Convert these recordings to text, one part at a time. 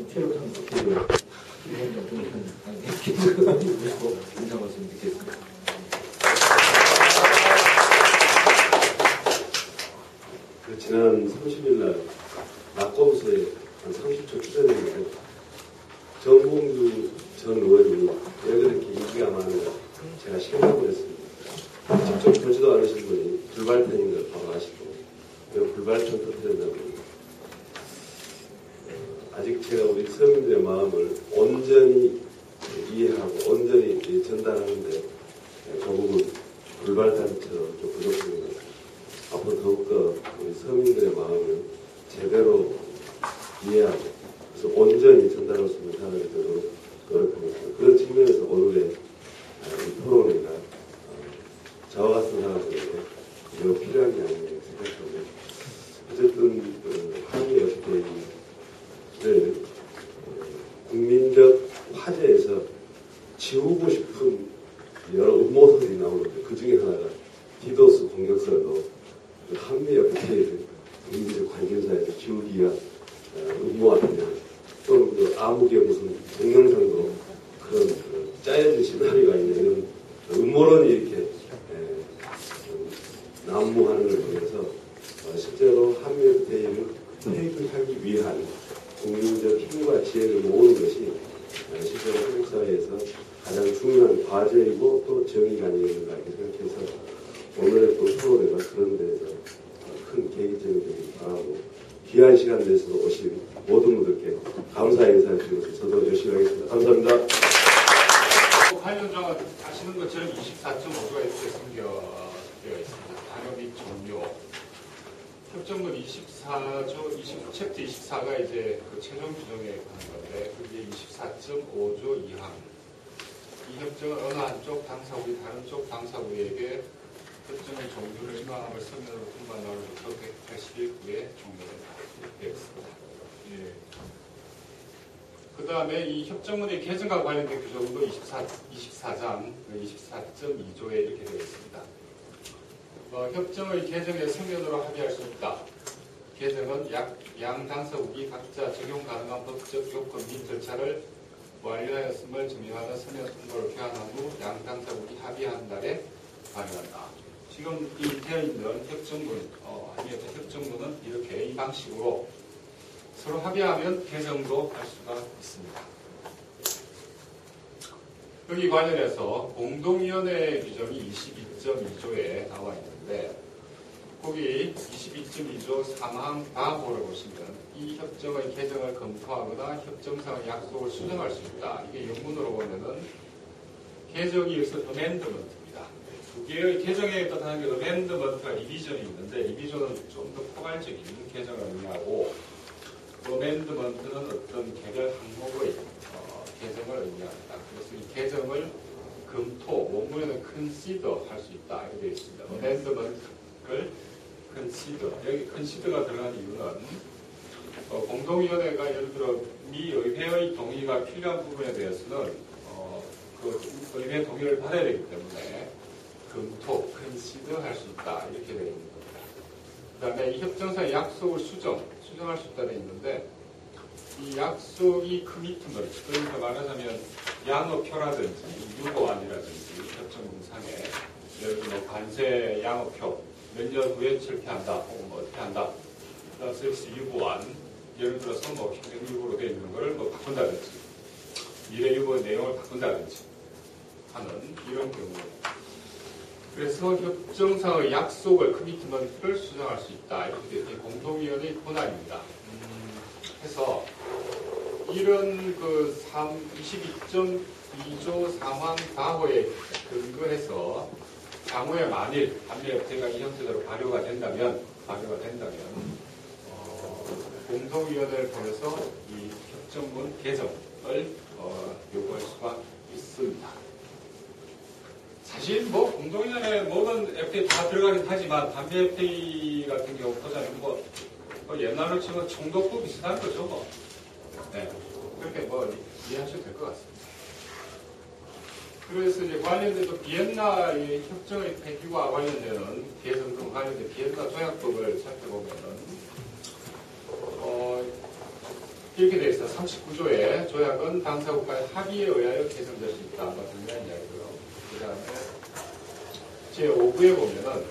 최우선 국회의원 인사말씀 듣겠습니다. 지난 30일 날 낙검수에 한 30초 출연했는데 정봉주 전 의원이 왜 그렇게 인기가 많은가 제가 실험해 보겠습니다. 직접 보지도 않으신 분이 불발탄인 걸 바로 아시고 왜 불발탄 터뜨렸냐고 아직 제가 우리 서민들의 마음을 온전히 이해하고 온전히 전달하는데 그 부분 불발탄처럼 좀 부족합니다. 앞으로 더욱더 우리 서민들의 마음을 제대로 이해하고 그래서 온전히 전달할 수 있는 사람이 되도록 노력하겠습니다. 그런 측면에서 오늘의 이 토론회가 저와 같은 사람들에게 매우 필요한 게 아닌가 생각합니다. 어쨌든 한미 FTA를 국민적 화제에서 지우고 싶은 여러 음모설이 나오는데 그 중에 하나가 디도스 공격설도 한미 FTA를 국민적 관심사에서 지우기가 음모하느냐 또는 그 암흑의 무슨 동영상도 그런 짜여진 시나리오가 있는 이런 음모론이 이렇게 난무하는 걸 통해서 실제로 한미 FTA를 회복하기 위한 국민적 힘과 지혜를 모으는 것이 실제로 한국 사회에서 가장 중요한 과제이고 또 정의가 아니겠는가 이렇게 생각해서 오늘의 또 토론회가 그런 데에서 큰 계기점이 되길 바라고 귀한 시간 내서 오신 모든 분들께 감사의 인사를 드리면서 저도 열심히 하겠습니다. 감사합니다. 관련자가 아시는 것처럼 24.5조가 이렇게 생겨되어 있습니다. 단협 및 종료. 협정문 24조, 챕터 24가 이제 그 최종 규정에 관한 건데, 그게 24.5조 2항. 이 협정은 어느 한쪽 당사국이 다른 쪽 당사국에게 협정의 종료를 임함을 서면으로 통보한 날로부터 180일 후에 종료된다. 이렇게 되어 있습니다. 예. 그 다음에 이 협정문의 개정과 관련된 규정도 24장 24.2조에 이렇게 되어 있습니다. 협정의 개정에 서면으로 합의할 수 있다. 개정은 양 당사국이 각자 적용 가능한 법적 요건 및 절차를 완료하였음을 증명하는 서면 통보를 표한한 후 양 당사국이 합의한 날에 가능하다. 지금 이 되어 있는 협정문, 협정문은 이렇게 이 방식으로 서로 합의하면 개정도 할 수가 있습니다. 여기 관련해서 공동위원회 규정이 22.2조에 나와 있는데 거기 22.2조 3항 다호를 보시면 이 협정의 개정을 검토하거나 협정상의 약속을 수정할 수 있다. 이게 영문으로 보면은 개정이 여기서 어멘드먼트입니다. 두 개의 개정에 뜻하는 게 어멘드먼트와 리비전이 있는데 리비전은 좀 더 포괄적인 개정을 의미하고 어멘드먼트는 어떤 개별 항목의 개정을 의미합니다. 그래서 이 개정을 검토, 원문에는 consider 할 수 있다. 이렇게 되어 있습니다. 어멘드먼트를 consider. 여기 consider가 들어간 이유는 공동위원회가 예를 들어 미 의회의 동의가 필요한 부분에 대해서는 그 의회 동의를 받아야 되기 때문에 검토, consider 할 수 있다. 이렇게 되어 있는 겁니다. 그 다음에 이 협정사의 약속을 수정할 수 있다는 있는데 이 약속이 커미트먼트, 그러니까 말하자면 양어표라든지 유보안이라든지 협정문상에 예를 들어 관세 양어표 몇 년 후에 철폐한다 혹은 뭐 어떻게 한다 그래서 유보안 예를 들어서 뭐 평행유보로 되어 있는 걸 뭐 바꾼다든지 미래유보의 내용을 바꾼다든지 하는 이런 경우입니다. 그래서 협정상의 약속을 커미트먼트를 수정할 수 있다. 이렇게 공동위원회의 권한입니다. 해서 이런 그 22.2조 3항 4호에 근거해서 향후에 만일 한미 FTA가 이 형태대로 발효가 된다면 공동위원회를 통해서 이 협정문 개정을 요구할 수가 있습니다. 사실 뭐 공동위원회 뭐든 FTA 다 들어가긴 하지만 담배 FTA 같은 경우 보자면 뭐 옛날로 치면 총독부 비슷한 거죠 뭐. 네. 그렇게 뭐 이해하셔도 될 것 같습니다. 그래서 이제 관련된 또 비엔나의 협정의 폐기와 관련되는 개정 등 관련된 비엔나 조약법을 살펴보면은 이렇게 되어 있어. 39조의 조약은 당사국 간의 합의에 의하여 개정될 수 있다. 뭐 중요한 이야기고요. 그 다음에 제5부에 보면은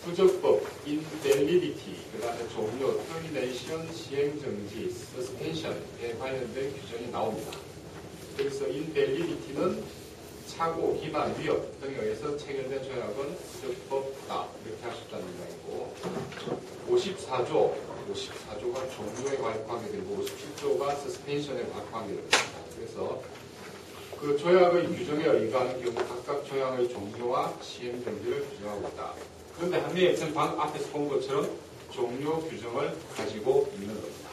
부적법, invalidity, 그 다음에 종료, termination, 시행정지, suspension에 관련된 규정이 나옵니다. 그래서 invalidity는 착오, 기만, 위협 등에 의해서 체결된 조약은 부적법다. 이렇게 할 수 있다는 이야기고 54조가 종료에 관계되고 57조가 suspension에 관계됩니다. 그래서 그 조약의 규정에 의거하는 경우 각각 조약의 종료와 시행정지를 규정하고 있다. 그런데 한미의 FTA는 방금 앞에서 본 것처럼 종료 규정을 가지고 있는 겁니다.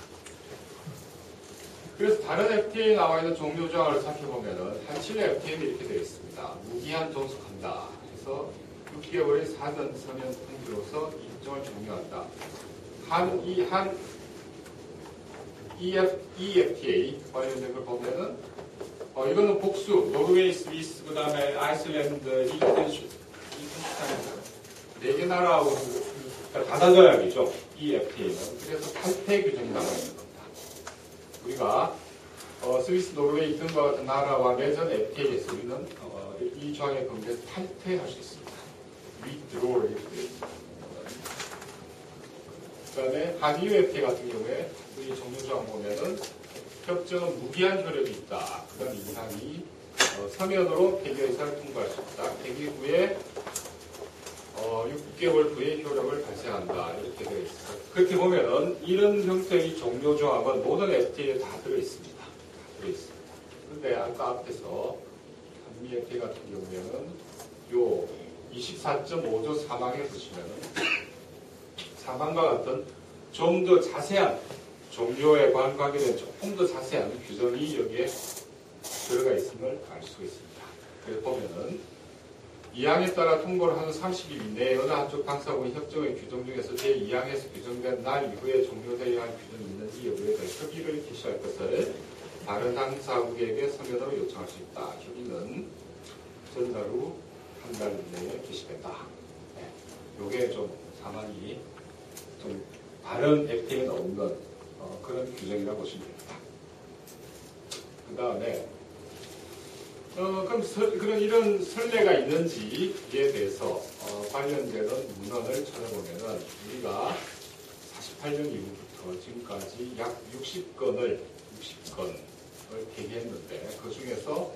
그래서 다른 FTA에 나와 있는 종료 조항을 살펴보면은 한칠의 FTA는 이렇게 되어 있습니다. 무기한 종속한다. 그래서 6개월의 사전 서면 통지로서 일정을 종료한다. 한 EFTA 관련된 걸 보면은 이거는 복수, 노르웨이, 스위스, 그 다음에 아이슬란드, 리텐슈타인, 4개 나라하고 다다조약이죠. EFTA는. 그래서 8태 규정이 나와 있는 겁니다. 우리가 스위스, 노르웨이 등과 같은 나라와 맺은 FTA에서 우리는 이 조항에 근거해서 탈퇴할 수 있습니다. withdraw를 이렇게 되어 있습니다. 그 다음에 한EU FTA 같은 경우에 우리 종료조항 보면은 협정은 무기한 효력이 있다. 그런 이상이 서면으로 폐기의사를 통보할 수 있다. 폐기 후에 6개월 후에 효력을 발생한다. 이렇게 되어 있습니다. 그렇게 보면은 이런 형태의 종료 조항은 모든 FTA에 다 들어있습니다. 그런데 아까 앞에서 한미 FTA 같은 경우에는 요 24.5조 사망에 보시면은 사망과 같은 좀 더 자세한 종료에 관계된 조금 더 자세한 규정이 여기에 들어가 있음을 알 수가 있습니다. 그래서 보면은 이항에 따라 통보를 하는 30일 이내에 어느 한쪽 당사국의 협정의 규정 중에서 제2항에서 규정된 날 이후에 종료되어야 할 규정이 있는지 여부에 대해 협의를 개시할 것을 다른 당사국에게 서면으로 요청할 수 있다. 협의는 전달 후 한 달 내에 개시된다. 요게 좀 사망이 좀 다른 FTA에는 없는 그런 규정이라고 보시면 됩니다. 그 다음에 그럼 이런 선례가 있는지에 대해서 관련되는 문헌을 찾아보면은 우리가 48년 이후부터 지금까지 약 60건을 폐기했는데 그 중에서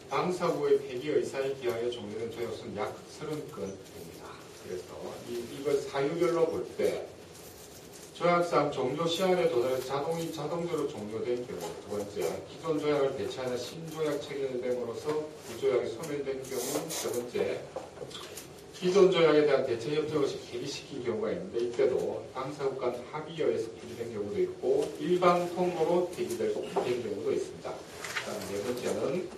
당사국의 폐기 의사에 기하여 종료된 조약수는 약 30건 됩니다. 그래서 이걸 사유별로 볼 때 조약상 종료 시한에 도달해서 자동적으로 종료된 경우, 두 번째, 기존 조약을 대체하는 신조약 체결됨으로써 구조약이 소멸된 경우, 세 번째, 기존 조약에 대한 대체 협정 없이 폐기시킨 경우가 있는데 이때도 당사국 간 합의에 의해서 폐기된 경우도 있고 일반 통보로 폐기된 경우도 있습니다. 다음 네 번째는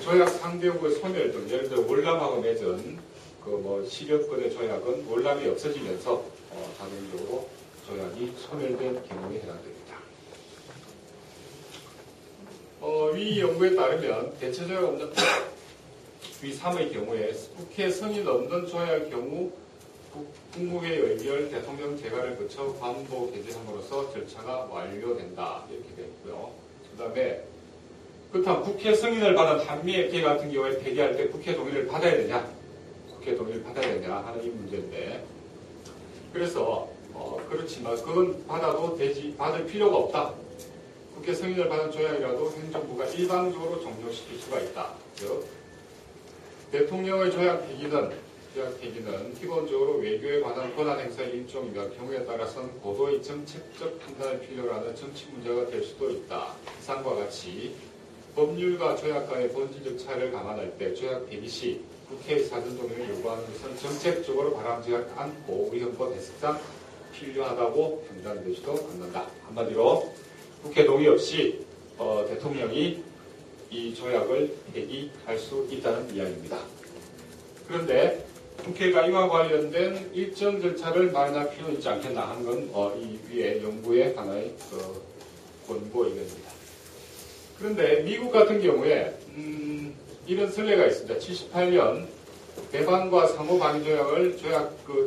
조약 상대국의 소멸 등 예를 들어 월남하고 맺은 그 10여 건의 조약은 월남이 없어지면서 자동적으로 조약이 소멸된 경우에 해당됩니다. 위 연구에 따르면 대체 조약 없는 위 3의 경우에 국회 승인 없는 조약의 경우 국무회의 의결 대통령 재가를 거쳐 관보 개정함으로써 절차가 완료된다. 이렇게 되어 있고요. 그 다음에 그렇다면 국회 승인을 받은 한미 FTA 같은 경우에 폐기할 때 국회 동의를 받아야 되냐? 국회 동의를 받아야 되냐 하는 이 문제인데 그래서 그렇지만 그건 받을 필요가 없다. 국회 승인을 받은 조약이라도 행정부가 일방적으로 종료시킬 수가 있다. 즉 대통령의 조약 폐기는 기본적으로 외교에 관한 권한 행사의 일종이며 경우에 따라서는 고도의 정책적 판단을 필요로 하는 정치 문제가 될 수도 있다. 이상과 같이 법률과 조약 간의 본질적 차이를 감안할 때 조약 폐기 시 국회의 사전 동의를 요구하는 것은 정책적으로 바람직하지 않고 우리 헌법 해석상 필요하다고 판단되지도 않는다. 한마디로 국회 동의 없이 대통령이 이 조약을 폐기할 수 있다는 이야기입니다. 그런데 국회가 이와 관련된 일정 절차를 마련할 필요는 있지 않겠나 하는 건 이 위에 연구의 하나의 권고 의견입니다. 그런데 미국 같은 경우에 이런 선례가 있습니다. 78년 배반과 상호 방위 조약을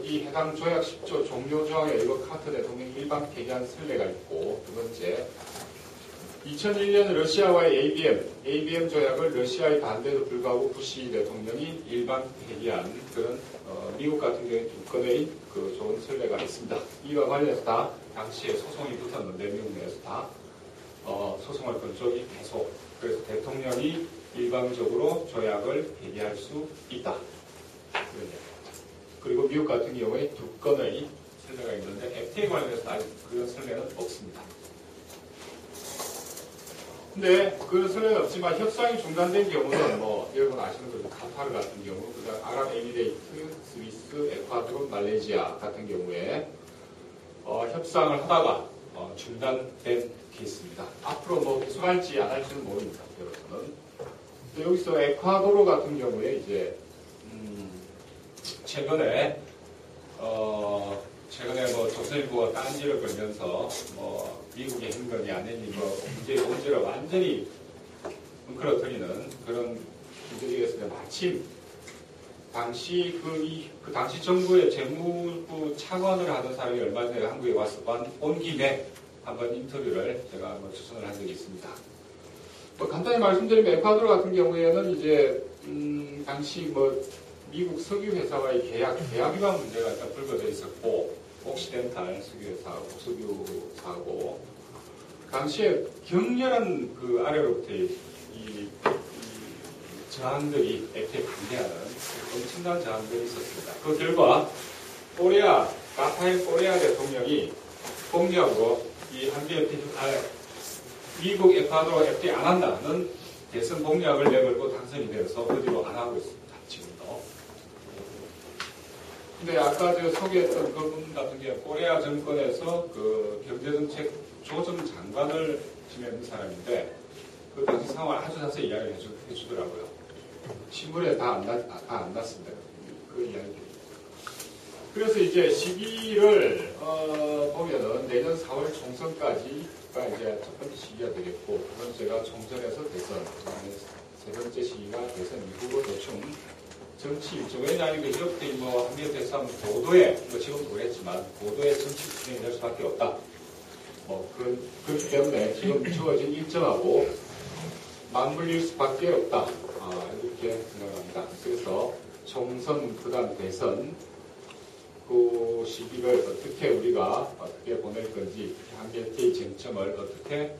이 해당 조약 10조 종료 조항에 의거 카터 대통령이 일방 폐기한 선례가 있고, 두 번째, 2001년 러시아와의 ABM 조약을 러시아의 반대에도 불구하고 부시 대통령이 일방 폐기한 그런 미국 같은 경우에 두 건의 그 좋은 선례가 있습니다. 이와 관련해서 다 당시에 소송이 붙었는데 미국 내에서 다 소송을 건 쪽이 계속, 그래서 대통령이 일방적으로 조약을 폐기할 수 있다. 그리고 미국 같은 경우에 두 건의 선례가 있는데 FTA 관련해서 아직 그런 선례는 없습니다. 근데 그런 선례는 없지만 협상이 중단된 경우는 뭐 여러분 아시는 그 카타르 같은 경우, 그다음 아랍에미레이트, 스위스, 에콰도르, 말레이시아 같은 경우에 협상을 하다가 중단된 케이스입니다. 앞으로 뭐 계속할지 안 할지는 모릅니다. 여러분은. 여기서 에콰도르 같은 경우에 이제 최근에 뭐 조선일보가 딴지를 걸면서 뭐 미국의 행동이 아니니 뭐 문제의 본질을 완전히 뭉클어뜨리는 그런 기들이 있었는데, 마침 당시 그 당시 정부의 재무부 차관을 하던 사람이 얼마 전에 한국에 와서 온 김에 한번 인터뷰를 제가 한번 추천을 한 적이 있습니다. 뭐 간단히 말씀드리면 에콰도르 같은 경우에는 이제 당시 뭐 미국 석유 회사와의 계약 위반 문제가 일단 불거져 있었고, 옥시덴탈 석유사하고 당시에 격렬한 그 아래로부터의 이 저항들이 FTA에 반대하는 엄청난 저항들이 있었습니다. 그 결과 라파엘 꼬레아 대통령이 공약으로 이 한미 FTA, 미국 에콰도르 FTA 안 한다는 대선 공약을 내걸고 당선이 되어서 그 뒤로 안 하고 있습니다. 지금도. 근데 아까 제가 소개했던 그분 같은 경우 코리아 정권에서 그 경제정책 조정 장관을 지내는 사람인데, 그 당시 상황을 아주 자세히 이야기를 해주더라고요. 신문에 다 안 났습니다. 그 이야기들이. 그래서 이제 시기를 보면은 내년 4월 총선까지가 이제 첫 번째 시기가 되겠고, 두 번째가 총선에서 대선, 세 번째 시기가 대선 이후로 대충 정치 일정, 왜냐하면 이렇게 뭐 한미일 대싸움 고도의, 뭐 지금도 그랬지만 고도의 정치 진행이 될 수밖에 없다. 뭐 그렇기 때문에 지금 주어진 일정하고 맞물릴 수밖에 없다. 이렇게 생각합니다. 그래서 총선, 그다음 대선 그 시기를 어떻게 보낼 건지, 한미 FTA 쟁점을 어떻게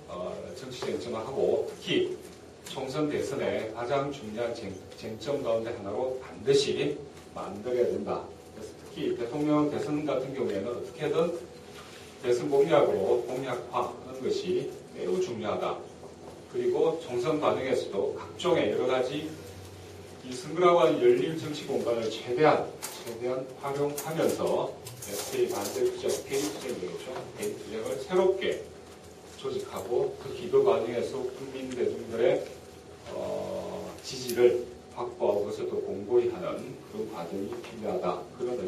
정치 쟁점을 하고, 특히 총선 대선의 가장 중요한 쟁점 가운데 하나로 반드시 만들어야 된다. 그래서 특히 대통령 대선 같은 경우에는 어떻게든 대선 공약으로 공약화하는 것이 매우 중요하다. 그리고 총선 과정에서도 각종의 여러 가지 이 승그라와 열린 정치 공간을 최대한 활용하면서 FTA 반대 투쟁, 대리 투쟁을 새롭게 조직하고, 그 기도 과정에서 국민 대중들의 지지를 확보하고 그것을 또 공고히 하는 그런 과정이 필요하다. 그런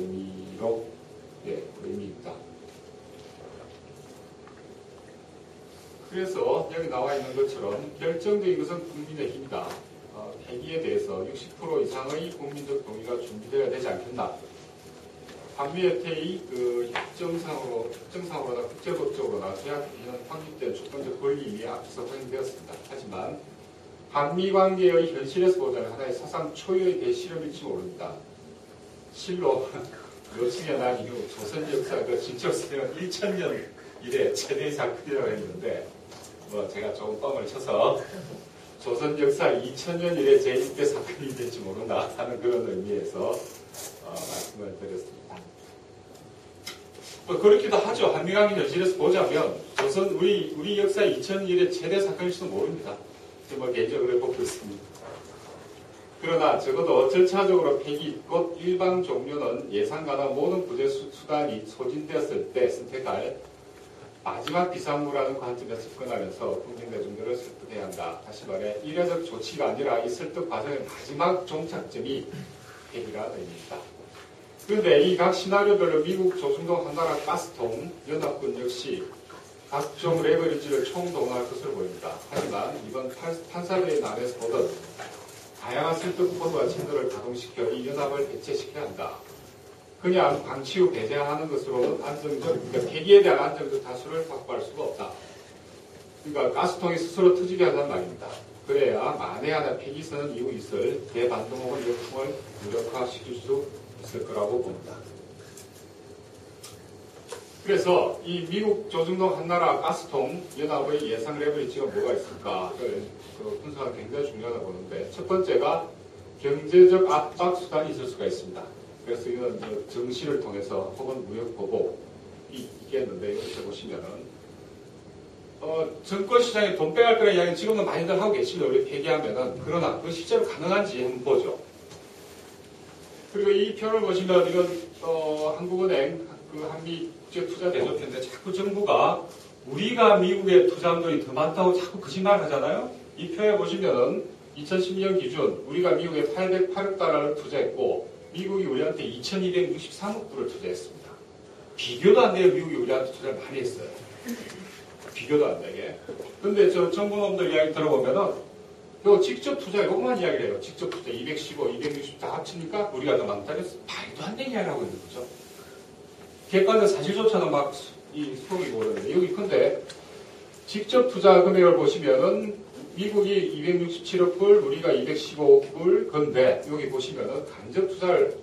의미입니다. 그래서 여기 나와 있는 것처럼 결정적인 것은 국민의 힘이다. 폐기에 대해서 60% 이상의 국민적 동의가 준비되어야 되지 않겠나. 한미 FTA 그 협정상으로나 국제법적으로나 계약기는 확립된 주권적 권리 이미 앞서 확인되었습니다. 하지만 한미 관계의 현실에서 보자면 하나의 사상 초유의 대실험일지 모릅니다. 실로 요즘에 난 이거 조선 역사 그 진척사는 1000년 이래 최대의 사건이라고 했는데, 뭐 제가 조금 뻥을 쳐서 조선 역사 2000년 이래 제1대 사건이 될지 모른다 하는 그런 의미에서 말씀을 드렸습니다. 뭐 그렇기도 하죠. 한미관계 현실에서 보자면 우리 역사 2000년 이래 최대 사건일지도 모릅니다. 뭐 개인적으로 보고 있습니다. 그러나 적어도 절차적으로 폐기 곧 일방 종료는 예상 가능한 모든 구제 수단이 소진되었을 때 선택할 마지막 비상구라는 관점에서 접근하면서 국민 대중들을 설득해야 한다. 다시 말해 이례적 조치가 아니라 이 설득 과정의 마지막 종착점이 폐기라는 의미입니다. 그런데 이 각 시나리오별로 미국, 조중동, 한나라, 가스통, 연합군 역시 각종 레버리지를 총동원할 것으로 보입니다. 하지만 이번 판사들의 난에서 보듯 다양한 설득권과 친들을 가동시켜 이 연합을 해체시켜야 한다. 그냥 방치 후 배제하는 것으로는 그러니까 폐기에 대한 안정적 다수를 확보할 수가 없다. 그러니까 가스통이 스스로 터지게 하자는 말입니다. 그래야 만에 하나 폐기선언 이후 있을 대반동 혹은 역풍을 무력화시킬 수 있을 거라고 봅니다. 그래서 이 미국 조중동 한나라 가스통 연합의 예상 레버리지가 뭐가 있을까? 그 분석은 굉장히 중요하다고 보는데 첫 번째가 경제적 압박 수단이 있을 수가 있습니다. 그래서 이건 정시를 통해서 혹은 무역 보복이 있겠는데 이렇게 보시면은 증권 시장에 돈 빼갈 거라는 이야기는 지금도 많이들 하고 계시죠. 우리 폐기하면은 그러나 그 실제로 가능한지 한번 보죠. 그리고 이 표를 보시면 이건 한국은행 그 한미 국제투자대조표인데 자꾸 정부가 우리가 미국에 투자한 돈이 더 많다고 자꾸 거짓말을 하잖아요. 이 표에 보시면은 2010년 기준 우리가 미국에 808억 달러를 투자했고 미국이 우리한테 2263억 불을 투자했습니다. 비교도 안 돼요. 미국이 우리한테 투자를 많이 했어요. 비교도 안 되게. 근데 저 정부놈들 이야기 들어보면은 요 직접 투자 요것만 이야기를 해요. 직접 투자 215, 260 다 합치니까 우리가 더 많다. 그래서 말도 안 되는 이야기를 하고 있는 거죠. 객관적 사실조차는 막 이 수록이 오르는데 여기 근데 직접 투자 금액을 보시면은 미국이 267억 불, 우리가 215억 불 건데 여기 보시면은 간접 투자를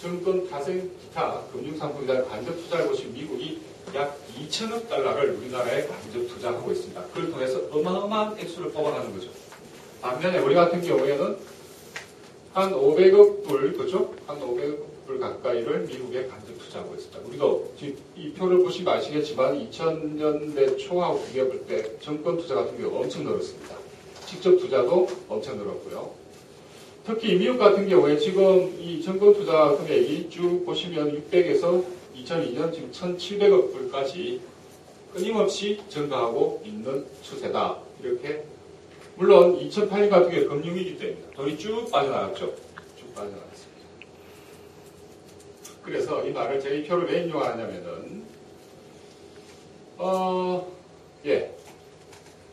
증권 파생 기타 금융상품이나 간접 투자를 보시면 미국이 약 2천억 달러를 우리나라에 간접 투자하고 있습니다. 그걸 통해서 어마어마한 액수를 뽑아가는 거죠. 반면에 우리 같은 경우에는 한 500억 불, 그죠? 한 500억 불 가까이를 미국에 간접 투자하고 있습니다. 우리도 이 표를 보시면 아시겠지만 2000년대 초하고 비교해 볼 때 정권 투자 같은 경우 엄청 늘었습니다. 직접 투자도 엄청 늘었고요. 특히 미국 같은 경우에 지금 이 정권 투자 금액이 쭉 보시면 600에서 2002년 지금 1700억 불까지 끊임없이 증가하고 있는 추세다. 이렇게 물론 2008년 같은 경우에 금융위기 때입니다. 돈이 쭉 빠져나갔죠. 쭉 빠져나갔습니다. 그래서 이 말을 제가 이 표를 왜 인용하냐면은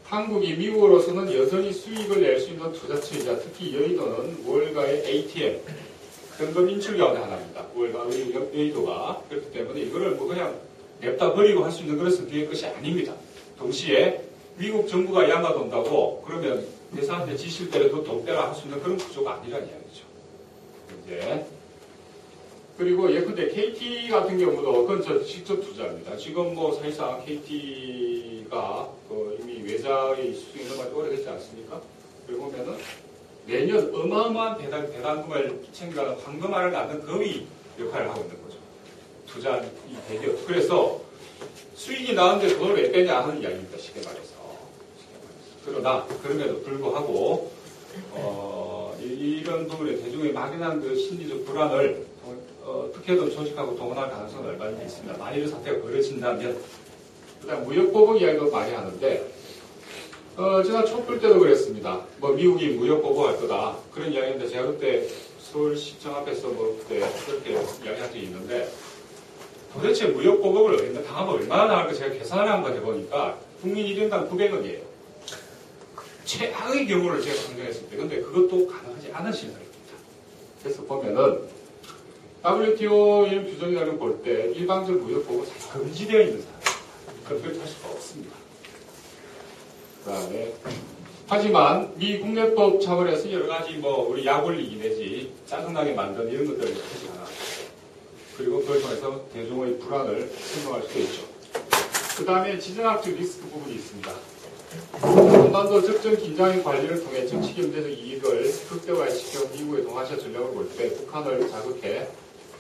한국이 미국으로서는 여전히 수익을 낼 수 있는 투자처이자 특히 여의도는 월가의 ATM 현금 인출 가운데 하나입니다. 월가 여의도가 그렇기 때문에 이거를 뭐 그냥 냅다 버리고 할 수 있는 그런 성격의 것이 아닙니다. 동시에 미국 정부가 양아돈다고 그러면 회사한테 지실 때라도 돈 빼라 할 수 있는 그런 구조가 아니라는 이야기죠. 이제 그리고 예컨대 KT 같은 경우도 그건 저 직접 투자입니다. 지금 뭐 사실상 KT가 이미 외자의 수익이 너무 오래되지 않습니까? 그리고 보면은 내년 어마어마한 배당금을 챙겨가는 황금알을 낳는 거위 역할을 하고 있는 거죠. 투자 이 대기업. 그래서 수익이 나는데 돈을 왜 빼냐 하는 이야기입니다. 쉽게 말해서. 그러나 그럼에도 불구하고 이런 부분에 대중의 막연한 그 심리적 불안을 어떻게든 조직하고 동원할 가능성은 얼마든지 있습니다. 만일 사태가 벌어진다면 그다음 무역보복 이야기도 많이 하는데 제가 촛불 때도 그랬습니다. 뭐 미국이 무역보복할 거다 그런 이야기인데 제가 그때 서울시청 앞에서 뭐 그때 그렇게 이야기한 적이 있는데 도대체 무역보복을 당하면 얼마나 나갈까 제가 계산을 한번 해보니까 국민 1인당 900원이에요. 최악의 경우를 제가 상정했을 때 근데 그것도 가능하지 않은 시나리오입니다. 그래서 보면은 WTO 이런 규정이라는 볼 때 일방적 무역보복은 사실 금지되어 있는 사람 그걸 할 수가 없습니다. 그다음에 하지만 미 국내법 차원에서 여러 가지 뭐 우리 약 올리기 내지 짜증나게 만든 이런 것들을 하지 않아. 그리고 그걸 통해서 대중의 불안을 설명할 수 있죠. 그 다음에 지정학적 리스크 부분이 있습니다. 한반도 적정 긴장의 관리를 통해 정치 경제적 이익을 극대화시켜 미국의 동아시아 전략을 볼 때 북한을 자극해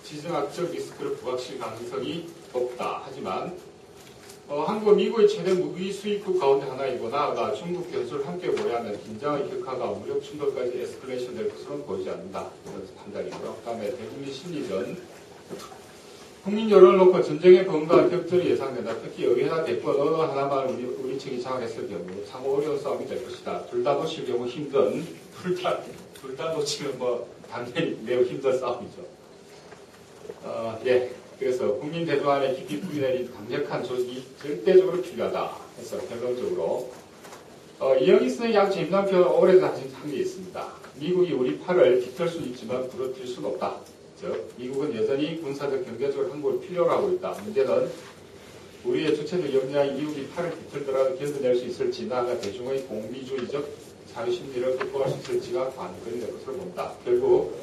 지정학적 리스크를 부각시킬 가능성이 높다. 하지만 한국은 미국의 최대 무기 수입국 가운데 하나이고 나아가 중국 변수를 함께 고려하면 긴장의 격화가 무력 충돌까지 에스컬레이션 될 것으로는 보이지 않는다. 이런 판단이고요. 그 다음에 대국민 심리전 국민 여론을 놓고 전쟁의 범과 격전이 예상된다. 특히 의회나 대권 어느 하나만 우리 측이 장악했을 경우 상호 어려운 싸움이 될 것이다. 둘 다 놓칠 경우 힘든 둘 다 놓치면 뭐 당연히 매우 힘든 싸움이죠. 그래서 국민 대도안에 깊이 뿌리내린 강력한 조직이 절대적으로 필요하다. 해서 결론적으로 이영희 선생의 양 재미난 표현 오래전 한 게 있습니다. 미국이 우리 팔을 비틀 수 있지만 부러뜨릴 수는 없다. 즉 미국은 여전히 군사적 경제적으로 한국을 필요로 하고 있다. 문제는 우리의 주체적 역량이 미국이 팔을 비틀더라도 견뎌낼 수 있을지 나아가 대중의 공미주의적 자유심리를 극복할 수 있을지가 관건이 될 것으로 본다. 결국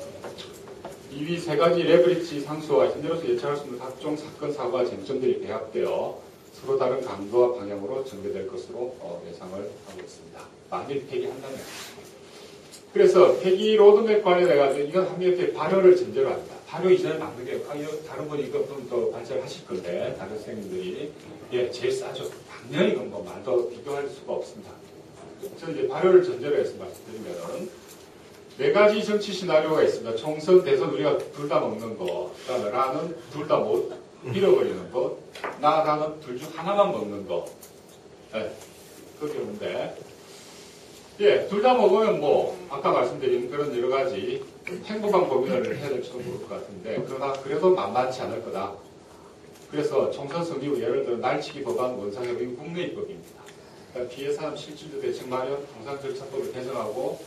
이위 세 가지 레버리지 상수와 현재로서 예측할 수 있는 각종 사건, 사고와 쟁점들이 배합되어 서로 다른 강도와 방향으로 전개될 것으로 예상을 하고 있습니다. 만일 폐기한다면. 그래서 폐기 로드맵 관련해가지고 이건 한미협회 발효를 전제로 합니다. 발효 이전에 만든 게 다른 분이 이거 좀 더 발전하실 건데 다른 선생님들이 예 제일 싸죠. 당연히 이건 뭐 말도 비교할 수가 없습니다. 그래서 이제 발효를 전제로 해서 말씀드리면은 네 가지 정치 시나리오가 있습니다. 총선, 대선 우리가 둘 다 먹는 거, 그다음에 라는 둘 다 못 잃어버리는 것, 나라는 둘 중 하나만 먹는 거. 네, 그게 있는데, 예, 둘 다 먹으면 뭐 아까 말씀드린 그런 여러 가지 행복한 고민을 해야 될지도 모를 것 같은데, 그러나 그래도 만만치 않을 거다. 그래서 총선 승리 후 예를 들어 날치기 법안 원상협의 국내 입법입니다. 그러니까 피해 사람 실질적 대책 마련, 통상절차법을 개정하고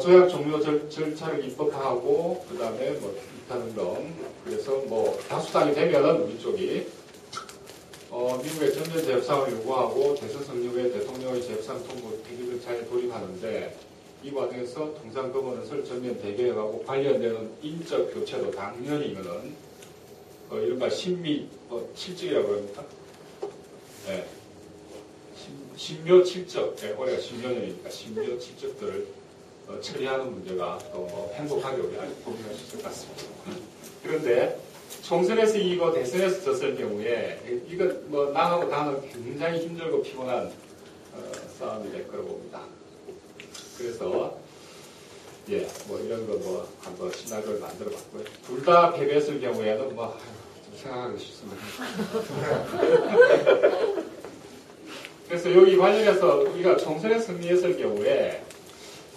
조약 종료 절차를 입법하고 그 다음에 뭐 기타 등등 그래서 뭐 다수당이 되면은 우리 쪽이 미국의 전면 재협상을 요구하고 대선 승리 후에 대통령의 재협상 통보 폐기 절차에 돌입하는데 이 과정에서 통상 거버넌스를 전면 대개혁하고 관련되는 인적 교체도 당연히 이거는 이른바 신미 칠적이라고 합니까? 네. 신묘 칠적, 네, 올해가 신묘년이니까 신묘 칠적들을 처리하는 문제가 또 행복하게 우리 고민할 수 있을 것 같습니다. 그런데 총선에서 이기고 대선에서 졌을 경우에 이거 뭐 나하고 나는 굉장히 힘들고 피곤한 싸움이 될 거라고 봅니다. 그래서 예, 뭐 이런 거 뭐 한번 시나리오를 만들어 봤고요. 둘 다 패배했을 경우에는 뭐 좀 생각하기 싫습니다. 그래서 여기 관련해서 우리가 총선에 승리했을 경우에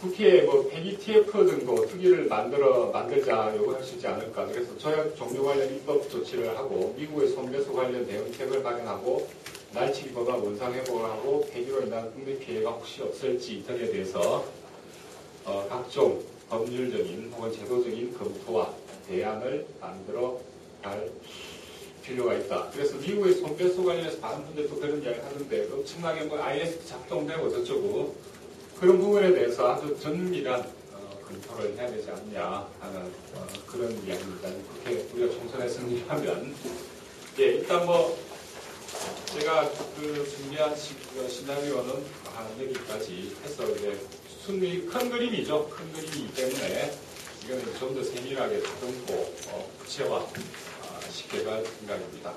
국회에 뭐 폐기 TF 등도 특위를 만들자 요구할 수 있지 않을까. 그래서 조약 종료 관련 입법 조치를 하고 미국의 손배소 관련 대응책을 마련하고 날치기 법안 원상 회복을 하고 폐기로 인한 국내 피해가 혹시 없을지 등에 대해서 각종 법률적인 혹은 제도적인 검토와 대안을 만들어 갈 필요가 있다. 그래서 미국의 손배소 관련해서 많은 분들도 그런 이야기를 하는데 엄청나게 뭐 IS 작동되고 저쩌고 그런 부분에 대해서 아주 정밀한 검토를 해야 되지 않냐 하는 그런 이야기입니다. 그렇게 우리가 총선에 승리하면 예, 일단 뭐 제가 그 준비한 시나리오는 여기까지 해서 이제 순위 큰 그림이죠. 큰 그림이기 때문에 이거는 좀 더 세밀하게 다듬고 구체화 시켜갈 생각입니다.